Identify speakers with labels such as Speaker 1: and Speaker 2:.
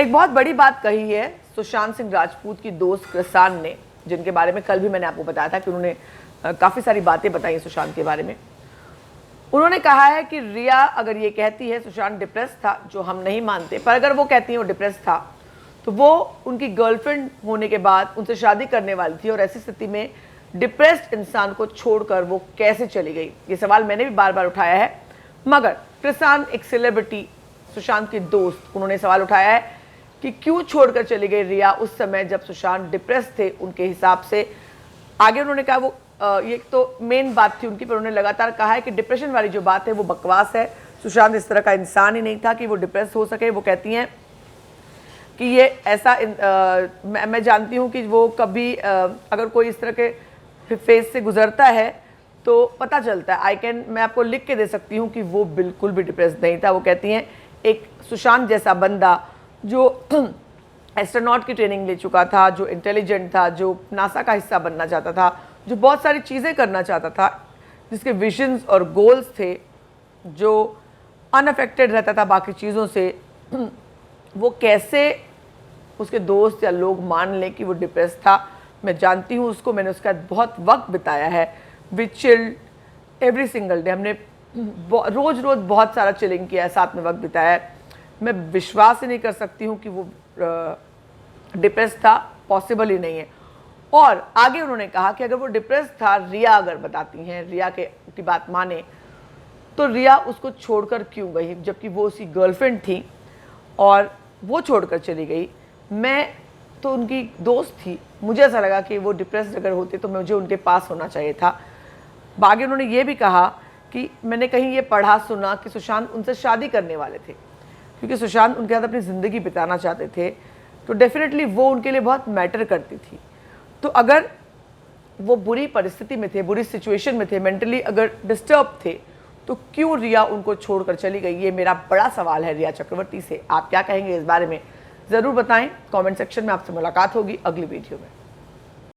Speaker 1: एक बहुत बड़ी बात कही है सुशांत सिंह राजपूत की दोस्त कृषान ने, जिनके बारे में कल भी मैंने आपको बताया था कि उन्होंने काफ़ी सारी बातें बताई सुशांत के बारे में। उन्होंने कहा है कि रिया अगर ये कहती है सुशांत डिप्रेस था, जो हम नहीं मानते, पर अगर वो कहती है वो डिप्रेस था, तो वो उनकी गर्लफ्रेंड होने के बाद उनसे शादी करने वाली थी, और ऐसी स्थिति में डिप्रेस्ड इंसान को छोड़कर वो कैसे चली गई। ये सवाल मैंने भी बार बार उठाया है, मगर कृषान एक सेलिब्रिटी, सुशांत की दोस्त, उन्होंने सवाल उठाया है कि क्यों छोड़कर चली गई रिया उस समय जब सुशांत डिप्रेस थे उनके हिसाब से। आगे उन्होंने कहा वो ये तो मेन बात थी उनकी, पर उन्होंने लगातार कहा है कि डिप्रेशन वाली जो बात है वो बकवास है। सुशांत इस तरह का इंसान ही नहीं था कि वो डिप्रेस हो सके। वो कहती हैं कि ये ऐसा मैं जानती हूँ कि वो कभी अगर कोई इस तरह के फेज से गुजरता है तो पता चलता है। मैं आपको लिख के दे सकती हूँ कि वो बिल्कुल भी डिप्रेस नहीं था। वो कहती हैं एक सुशांत जैसा बंदा जो एस्ट्रोनॉट की ट्रेनिंग ले चुका था, जो इंटेलिजेंट था, जो नासा का हिस्सा बनना चाहता था, जो बहुत सारी चीज़ें करना चाहता था, जिसके विजन्स और गोल्स थे, जो अनअफेक्टेड रहता था बाकी चीज़ों से, वो कैसे उसके दोस्त या लोग मान लें कि वो डिप्रेस था। मैं जानती हूँ उसको, मैंने उसके साथ बहुत वक्त बिताया है। We chilled every single day, हमने रोज़ रोज़ बहुत सारा चिलिंग किया है, साथ में वक्त बिताया है। मैं विश्वास ही नहीं कर सकती हूँ कि वो डिप्रेस था, पॉसिबल ही नहीं है। और आगे उन्होंने कहा कि अगर वो डिप्रेस था, रिया अगर बताती हैं, रिया की बात माने, तो रिया उसको छोड़कर क्यों गई, जबकि वो उसकी गर्लफ्रेंड थी और वो छोड़कर चली गई। मैं तो उनकी दोस्त थी, मुझे ऐसा लगा कि वो डिप्रेस अगर होते तो मुझे उनके पास होना चाहिए था। आगे उन्होंने ये भी कहा कि मैंने कहीं ये पढ़ा सुना कि सुशांत उनसे शादी करने वाले थे, क्योंकि सुशांत उनके साथ अपनी ज़िंदगी बिताना चाहते थे, तो डेफिनेटली वो उनके लिए बहुत मैटर करती थी। तो अगर वो बुरी परिस्थिति में थे, बुरी सिचुएशन में थे, मेंटली अगर डिस्टर्ब थे, तो क्यों रिया उनको छोड़कर चली गई? ये मेरा बड़ा सवाल है रिया चक्रवर्ती से। आप क्या कहेंगे इस बारे में, ज़रूर बताएं। कमेंट सेक्शन में आपसे मुलाकात होगी अगली वीडियो में।